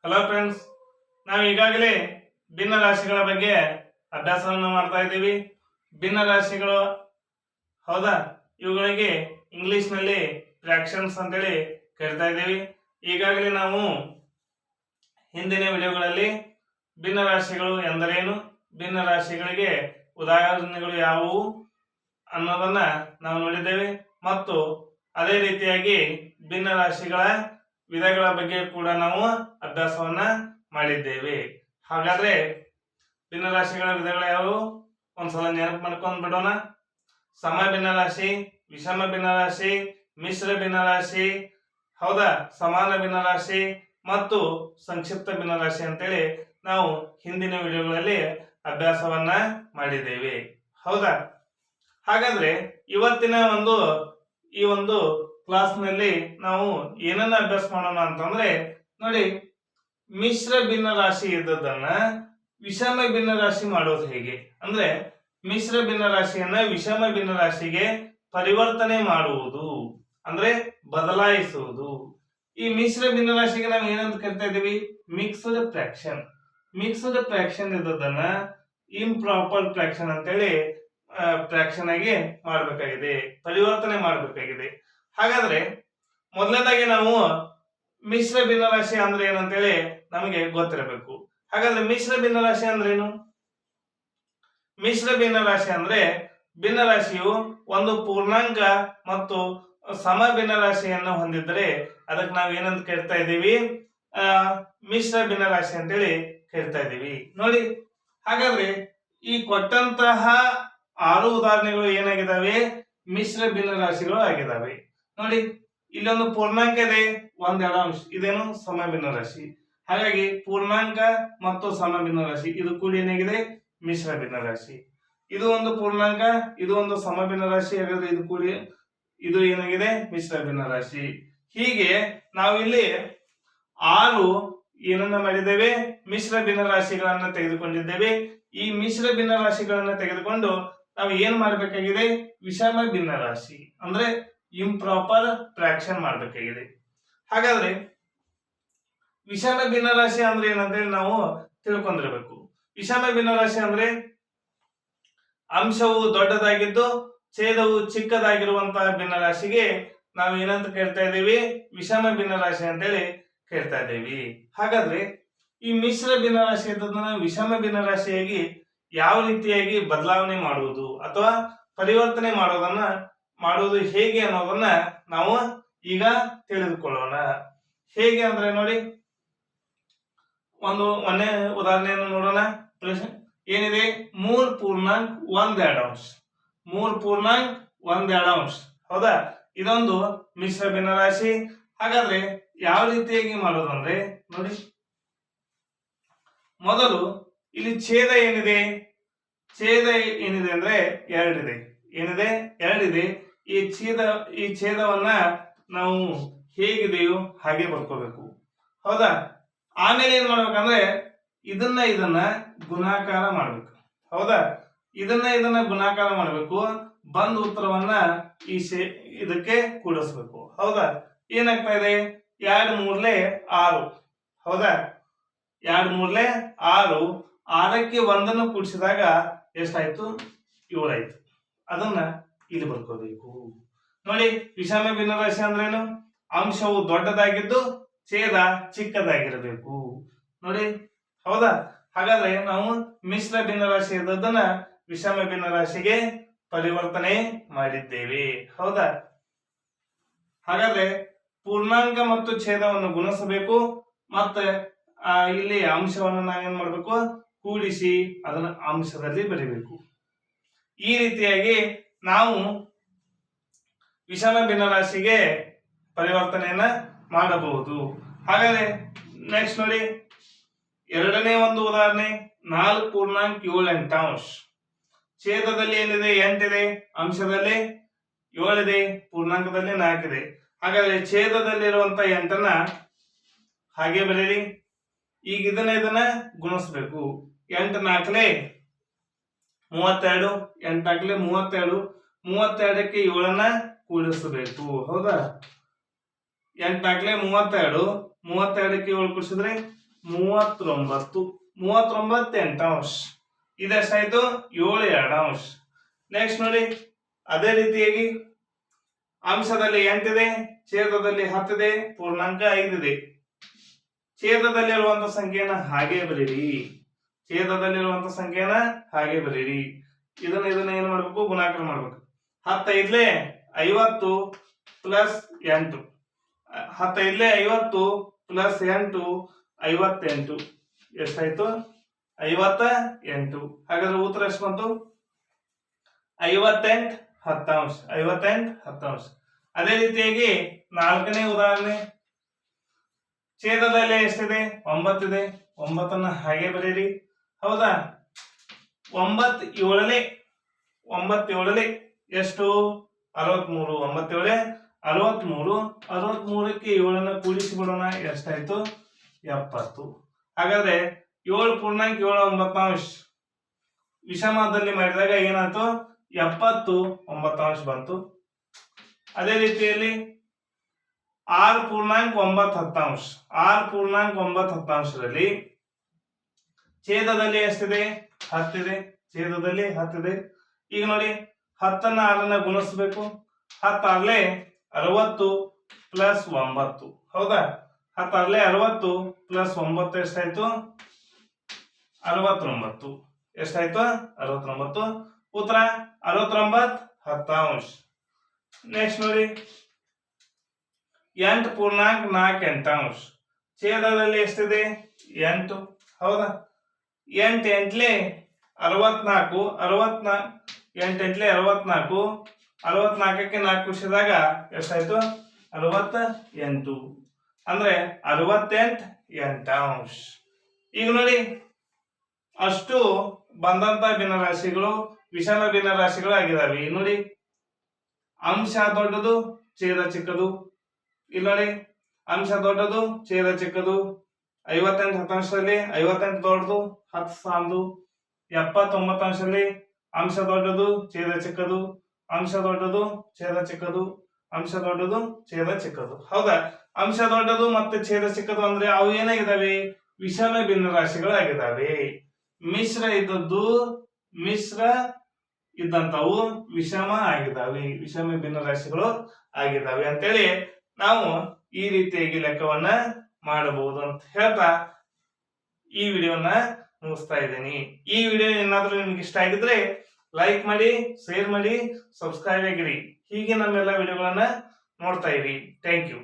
Hello friends, ನಾವು ಈಗಾಗಲೇ ಭಿನ್ನ ರಾಶಿಗಳ ಬಗ್ಗೆ ಅಭ್ಯಾಸವನ್ನು ಮಾಡ್ತಾ ಇದ್ದೀವಿ. ಭಿನ್ನ ರಾಶಿಗಳು ಹೌದಾ, ಇವುಗಳಿಗೆ ಇಂಗ್ಲಿಷ್ನಲ್ಲಿ ಫ್ರಾಕ್ಷನ್ಸ್ ಅಂತೇಳಿ ಕರಿತಾ ಇದ್ದೀವಿ. ಈಗಾಗಲೇ ನಾವು ಹಿಂದಿನ ವಿಡಿಯೋಗಳಲ್ಲಿ ಭಿನ್ನ ರಾಶಿಗಳು ಎಂದರೇನು, ಭಿನ್ನ ರಾಶಿಗಳಿಗೆ ಉದಾಹರಣೆಗಳು ಯಾವುವು ಅನ್ನೋದನ್ನ ನಾವು ನೋಡಿದ್ದೇವೆ. ಮತ್ತು ಅದೇ ರೀತಿಯಾಗಿ ಭಿನ್ನ ರಾಶಿಗಳ ವಿಧಗಳ ಬಗ್ಗೆ ಕೂಡ ನಾವು ಅಭ್ಯಾಸವನ್ನ ಮಾಡಿದ್ದೇವೆ. ಹಾಗಾದ್ರೆ ಭಿನ್ನ ರಾಶಿಗಳ ವಿಧಗಳು ಯಾವುವು ಒಂದ್ಸಲ ನೆನಪು ಮಾಡ್ಕೊಂಡ್ ಬಿಡೋಣ. ಸಮ ಭಿನ್ನ ರಾಶಿ, ವಿಷಮ ಭಿನ್ನ ರಾಶಿ, ಮಿಶ್ರ ಭಿನ್ನ ರಾಶಿ, ಹೌದಾ, ಸಮಾನ ಭಿನ್ನ ರಾಶಿ ಮತ್ತು ಸಂಕ್ಷಿಪ್ತ ಭಿನ್ನ ರಾಶಿ ಅಂತೇಳಿ ನಾವು ಹಿಂದಿನ ವಿಡಿಯೋಗಳಲ್ಲಿ ಅಭ್ಯಾಸವನ್ನ ಮಾಡಿದ್ದೇವೆ. ಹೌದಾ, ಹಾಗಾದ್ರೆ ಇವತ್ತಿನ ಈ ಒಂದು ಕ್ಲಾಸ್ ನಲ್ಲಿ ನಾವು ಏನನ್ನ ಅಭ್ಯಾಸ ಮಾಡೋಣ ಅಂತಂದ್ರೆ, ನೋಡಿ, ಮಿಶ್ರ ಭಿನ್ನ ರಾಶಿ ಇದ್ದದನ್ನ ವಿಷಮ ಭಿನ್ನ ರಾಶಿ ಮಾಡೋದು ಹೇಗೆ ಅಂದ್ರೆ, ಮಿಶ್ರ ಭಿನ್ನ ರಾಶಿಯನ್ನ ವಿಷಮ ಭಿನ್ನ ರಾಶಿಗೆ ಪರಿವರ್ತನೆ ಮಾಡುವುದು ಅಂದ್ರೆ ಬದಲಾಯಿಸುವುದು. ಈ ಮಿಶ್ರ ಭಿನ್ನ ರಾಶಿಗೆ ನಾವು ಏನಂತ ಕರಿತಾ ಇದೀವಿ? Mixed fraction. ಮಿಕ್ಸ್ಡ್ ಫ್ರಾಕ್ಷನ್ ಇದ್ದದನ್ನ ಇಂಪ್ರಾಪರ್ ಫ್ರಾಕ್ಷನ್ ಅಂತೇಳಿ ಫ್ರಾಕ್ಷನ್ ಆಗಿ ಮಾಡಬೇಕಾಗಿದೆ, ಪರಿವರ್ತನೆ ಮಾಡಬೇಕಾಗಿದೆ. ಹಾಗಾದ್ರೆ ಮೊದಲನೇದಾಗಿ ನಾವು ಮಿಶ್ರ ಭಿನ್ನ ರಾಶಿ ಅಂದ್ರೆ ಏನಂತೇಳಿ ನಮಗೆ ಗೊತ್ತಿರಬೇಕು. ಹಾಗಾದ್ರೆ ಮಿಶ್ರ ಭಿನ್ನ ರಾಶಿ ಅಂದ್ರೇನು? ಮಿಶ್ರ ಭಿನ್ನ ರಾಶಿ ಅಂದ್ರೆ ಭಿನ್ನ ರಾಶಿಯು ಒಂದು ಪೂರ್ಣಾಂಕ ಮತ್ತು ಸಮ ಭಿನ್ನ ರಾಶಿಯನ್ನು ಹೊಂದಿದ್ರೆ ಅದಕ್ಕೆ ನಾವು ಏನಂತ ಕರಿತಾ ಇದ್ದೀವಿ? ಮಿಶ್ರ ಭಿನ್ನ ರಾಶಿ ಅಂತೇಳಿ ಕರಿತಾ ಇದ್ದೀವಿ. ನೋಡಿ, ಹಾಗಾದ್ರೆ ಈ ಕೊಟ್ಟಂತಹ 6 ಉದಾಹರಣೆಗಳು ಏನಾಗಿದ್ದಾವೆ? ಮಿಶ್ರ ಭಿನ್ನ ರಾಶಿಗಳು ಆಗಿದ್ದಾವೆ. ನೋಡಿ, ಇಲ್ಲೊಂದು ಪೂರ್ಣಾಂಕ ಇದೆ, 1/2 ಅಂಶ, ಇದೇನು ಸಮ ಭಿನ್ನ ರಾಶಿ. ಹಾಗಾಗಿ ಪೂರ್ಣಾಂಕ ಮತ್ತು ಸಮ ಭಿನ್ನ ರಾಶಿ ಇದು ಕೂಡಿ ಏನಾಗಿದೆ? ಮಿಶ್ರ ಭಿನ್ನ ರಾಶಿ. ಇದು ಒಂದು ಪೂರ್ಣಾಂಕ, ಇದು ಒಂದು ಸಮ ಭಿನ್ನ ರಾಶಿ, ಹಾಗಾದ್ರೆ ಇದು ಕೂಡಿ ಇದು ಏನಾಗಿದೆ? ಮಿಶ್ರ ಭಿನ್ನ ರಾಶಿ. ಹೀಗೆ ನಾವು ಇಲ್ಲಿ 6 ಏನನ್ನ ಮಾಡಿದ್ದೇವೆ? ಮಿಶ್ರ ಭಿನ್ನ ರಾಶಿಗಳನ್ನ ತೆಗೆದುಕೊಂಡಿದ್ದೇವೆ. ಈ ಮಿಶ್ರ ಭಿನ್ನ ರಾಶಿಗಳನ್ನ ತೆಗೆದುಕೊಂಡು ನಾವು ಏನ್ ಮಾಡಬೇಕಾಗಿದೆ? ವಿಷಮ ಭಿನ್ನ ರಾಶಿ ಅಂದ್ರೆ ಇಂಪ್ರಾಪರ್ ಫ್ರಾಕ್ಷನ್ ಮಾಡಬೇಕಾಗಿದೆ. ಹಾಗಾದ್ರೆ ವಿಷಮ ಭಿನ್ನ ರಾಶಿ ಅಂದ್ರೆ ಏನಂತೇಳಿ ನಾವು ತಿಳ್ಕೊಂಡಿರ್ಬೇಕು. ವಿಷಮ ಭಿನ್ನ ರಾಶಿ ಅಂದ್ರೆ ಅಂಶವು ದೊಡ್ಡದಾಗಿದ್ದು ಛೇದವು ಚಿಕ್ಕದಾಗಿರುವಂತಹ ಭಿನ್ನ ರಾಶಿಗೆ ನಾವು ಏನಂತ ಕರಿತಾ ಇದ್ದೀವಿ? ವಿಷಮ ಭಿನ್ನ ರಾಶಿ ಅಂತೇಳಿ ಕರಿತಾ ಇದ್ದೀವಿ. ಹಾಗಾದ್ರೆ ಈ ಮಿಶ್ರ ಭಿನ್ನ ರಾಶಿ ಇದ್ದದನ್ನ ವಿಷಮ ಭಿನ್ನ ರಾಶಿಯಾಗಿ ಯಾವ ರೀತಿಯಾಗಿ ಬದಲಾವಣೆ ಮಾಡುವುದು ಅಥವಾ ಪರಿವರ್ತನೆ ಮಾಡುವುದು ಹೇಗೆ ಅನ್ನೋದನ್ನ ನಾವು ಈಗ ತಿಳಿದುಕೊಳ್ಳೋಣ. ಹೇಗೆ ಅಂದ್ರೆ ನೋಡಿ, ಒಂದೇ ಉದಾಹರಣೆಯನ್ನು ನೋಡೋಣ. ಏನಿದೆ? 3 ಪೂರ್ಣಾಂಕ 1/2 ಅಂಶ. 3 ಪೂರ್ಣಾಂಕ 1/2 ಅಂಶ. ಹೌದಾ, ಇದೊಂದು ಮಿಶ್ರ ಭಿನ್ನ ರಾಶಿ. ಹಾಗಾದ್ರೆ ಯಾವ ರೀತಿಯಾಗಿ ಮಾಡೋದಂದ್ರೆ ನೋಡಿ, ಮೊದಲು ಇಲ್ಲಿ ಛೇದ ಏನಿದೆ? ಛೇದ ಏನಿದೆ ಅಂದ್ರೆ 2 ಇದೆ. ಏನಿದೆ? 2 ಇದೆ. ಈ ಛೇದವನ್ನ ನಾವು ಹೇಗಿದೆಯೋ ಹಾಗೆ ಬರ್ಕೋಬೇಕು. ಹೌದಾ, ಆಮೇಲೆ ಏನ್ ಮಾಡ್ಬೇಕಂದ್ರೆ ಇದನ್ನ ಗುಣಾಕಾರ ಮಾಡ್ಬೇಕು. ಹೌದಾ, ಇದನ್ನ ಗುಣಾಕಾರ ಮಾಡ್ಬೇಕು. ಬಂದ ಉತ್ತರವನ್ನ ಇದಕ್ಕೆ ಕೂಡಿಸ್ಬೇಕು. ಹೌದಾ, ಏನಾಗ್ತಾ ಇದೆ? 2 3 6. ಹೌದಾ, 2 3 6. 6ಕ್ಕೆ 1 ಕೂಡಿಸಿದಾಗ ಎಷ್ಟಾಯ್ತು? 7 ಆಯ್ತು. ಅದನ್ನ ಇಲ್ಲಿ ಬರ್ಕೋಬೇಕು. ನೋಡಿ, ವಿಷಮ ಭಿನ್ನ ರಾಶಿ ಅಂದ್ರೇನು? ಅಂಶವು ದೊಡ್ಡದಾಗಿದ್ದು ಛೇದ ಚಿಕ್ಕದಾಗಿರಬೇಕು. ನೋಡಿ, ಹೌದಾ, ಹಾಗಾದ್ರೆ ನಾವು ಮಿಶ್ರ ಭಿನ್ನ ರಾಶಿ ಇದ್ದದನ್ನ ವಿಷಮ ಭಿನ್ನ ರಾಶಿಗೆ ಪರಿವರ್ತನೆ ಮಾಡಿದ್ದೇವೆ. ಹೌದಾ, ಹಾಗಾದ್ರೆ ಪೂರ್ಣಾಂಕ ಮತ್ತು ಛೇದವನ್ನು ಗುಣಿಸಬೇಕು. ಮತ್ತೆ ಇಲ್ಲಿ ಅಂಶವನ್ನು ನಾವೇನ್ ಮಾಡ್ಬೇಕು? ಕೂಡಿಸಿ ಅದನ್ನ ಅಂಶದಲ್ಲಿ ಬರೀಬೇಕು. ಈ ರೀತಿಯಾಗಿ ನಾವು ವಿಷಮ ಭಿನ್ನ ರಾಶಿಗೆ ಪರಿವರ್ತನೆಯನ್ನ ಮಾಡಬಹುದು. ಹಾಗಾದ್ರೆ ನೆಕ್ಸ್ಟ್ ನೋಡಿ, ಎರಡನೇ ಒಂದು ಉದಾಹರಣೆ. 4 ಪೂರ್ಣಾಂಕ 7/8 ಅಂಶ. ಛೇದದಲ್ಲಿ ಏನಿದೆ? 8 ಇದೆ, ಅಂಶದಲ್ಲಿ 7 ಇದೆ, ಪೂರ್ಣಾಂಕದಲ್ಲಿ 4 ಇದೆ. ಹಾಗಾದ್ರೆ ಛೇದದಲ್ಲಿರುವಂತ 8ನ್ನ ಹಾಗೆ ಬರೀರಿ. ಈಗ ಇದನ್ನ ಗುಣಿಸ್ಬೇಕು. 8 4 32, 8 32. 32ಕ್ಕೆ 7ನ್ನ ಕೂಡಿಸಬೇಕು. ಹೌದಾ, 8 4 32. 32ಕ್ಕೆ 7 ಕೂಡಿಸಿದ್ರೆ 39. 39 ಎಂಟಾಂಶ. ಇದೆಷ್ಟಾಯ್ತು? 7 ಎರಡಾಂಶ. ನೆಕ್ಸ್ಟ್ ನೋಡಿ, ಅದೇ ರೀತಿಯಾಗಿ ಅಂಶದಲ್ಲಿ 8 ಇದೆ, ಛೇದದಲ್ಲಿ 10 ಇದೆ, ಪೂರ್ಣಾಂಕ 5 ಇದೆ. ಛೇದದಲ್ಲಿರುವಂತ ಸಂಖ್ಯೆಯನ್ನ ಹಾಗೆ ಬರೀರಿ. ಛೇದದಲ್ಲಿರುವಂತ ಸಂಖ್ಯೆಯನ್ನ ಹಾಗೆ ಬರೀರಿ. ಇದನ್ನ ಏನ್ ಮಾಡ್ಬೇಕು? ಗುಣಾಕಾರ ಮಾಡ್ಬೇಕು. 10 50 ಪ್ಲಸ್ 8. 10 50 ಪ್ಲಸ್ 8 58. ಎಷ್ಟಾಯ್ತು? 58. ಹಾಗಾದ್ರೆ ಉತ್ತರ ಎಷ್ಟು ಬಂತು? 58 ಹತ್ತಾಂಶ. 58 ಹತ್ತಾಂಶ. ಅದೇ ರೀತಿಯಾಗಿ 4ನೇ ಉದಾಹರಣೆ, ಛೇದದಲ್ಲಿ ಎಷ್ಟಿದೆ? 9 ಇದೆ. 9 ಹಾಗೆ ಬರೀರಿ. ಹೌದಾ? 9 7 ಎಷ್ಟು? 63. 9 63. 63ಕ್ಕೆ 7 ಕೂಡಿಸಿ ಬಿಡೋಣ. ಎಷ್ಟಾಯ್ತು? 70. ಹಾಗಾದ್ರೆ 7 ಪೂರ್ಣಾಂಕ 7 9 ವಿಷಮದಲ್ಲಿ ಮಾಡಿದಾಗ ಏನಾಯ್ತು? 70 9 ಬಂತು. ಅದೇ ರೀತಿಯಲ್ಲಿ 6 ಪೂರ್ಣಾಂಕ 9 10. 6 ಪೂರ್ಣಾಂಕ 9 10ರಲ್ಲಿ ಛೇದದಲ್ಲಿ ಎಷ್ಟಿದೆ? 10 ಇದೆ. ಛೇದದಲ್ಲಿ 10 ಇದೆ. ಈಗ ನೋಡಿ, 10ನ್ನ 6ನ್ನ ಗುಣಿಸ್ಬೇಕು. 10 60 ಪ್ಲಸ್ 9. ಹೌದಾ? 10 60 ಪ್ಲಸ್ 9 ಎಷ್ಟಾಯ್ತು? 69. ಎಷ್ಟಾಯ್ತು? 69. ಉತ್ತರ 69 ಹತ್ತಾಂಶ. ನೆಕ್ಸ್ಟ್ ನೋಡಿ, 8 ಪೂರ್ಣಾಂಕ 4 ಎಂಟಾಂಶ. ಛೇದದಲ್ಲಿ ಎಷ್ಟಿದೆ? 8. ಹೌದಾ? 8 8 64. 8 8 64. 64ಕ್ಕೆ 4 ಕೂಡಿಸಿದಾಗ ಎಷ್ಟಾಯ್ತು? 68. ಅಂದ್ರೆ 68 ಎಂಟಾಂಶ. ಈಗ ನೋಡಿ, ಅಷ್ಟು ಬಂದಂತ ಭಿನ್ನರಾಶಿಗಳು ವಿಷಮ ಭಿನ್ನರಾಶಿಗಳು ಆಗಿದಾವೆ. ನೋಡಿ, ಅಂಶ ದೊಡ್ಡದು, ಛೇದ ಚಿಕ್ಕದು. ಇಲ್ಲಿ ನೋಡಿ, ಅಂಶ ದೊಡ್ಡದು, ಛೇದ ಚಿಕ್ಕದು. 58 ಹತ್ತಾಂಶದಲ್ಲಿ 58 ದೊಡ್ಡದು, 10 ಸಾಲದು. 79 ಅಂಶದಲ್ಲಿ ಅಂಶ ದೊಡ್ಡದು, ಛೇದ ಚಿಕ್ಕದು. ಅಂಶ ದೊಡ್ಡದು, ಛೇದ ಚಿಕ್ಕದು. ಅಂಶ ದೊಡ್ಡದು, ಛೇದ ಚಿಕ್ಕದು. ಹೌದಾ? ಅಂಶ ದೊಡ್ಡದು ಮತ್ತೆ ಛೇದ ಚಿಕ್ಕದು ಅಂದ್ರೆ ಅವು ಏನಾಗಿದ್ದಾವೆ? ವಿಷಮ ಭಿನ್ನರಾಶಿಗಳಾಗಿದ್ದಾವೆ. ಮಿಶ್ರ ಇದ್ದಂತವು ವಿಷಮ ಆಗಿದ್ದಾವೆ, ವಿಷಮ ಭಿನ್ನರಾಶಿಗಳು ಆಗಿದ್ದಾವೆ ಅಂತೇಳಿ ನಾವು ಈ ರೀತಿಯಾಗಿ ಲೆಕ್ಕವನ್ನ ಮಾಡಬಹುದು ಅಂತ ಹೇಳ್ತಾ ಈ ವಿಡಿಯೋನ ಮುಗಿಸ್ತಾ ಇದ್ದೀನಿ. ಈ ವಿಡಿಯೋ ಏನಾದ್ರೂ ನಿಮ್ಗೆ ಇಷ್ಟ ಆಗಿದ್ರೆ ಲೈಕ್ ಮಾಡಿ, ಶೇರ್ ಮಾಡಿ, ಸಬ್ಸ್ಕ್ರೈಬ್ ಆಗಿರಿ. ಹೀಗೆ ನಮ್ಮೆಲ್ಲ ವಿಡಿಯೋಗಳನ್ನ ನೋಡ್ತಾ ಇರಿ. Thank you.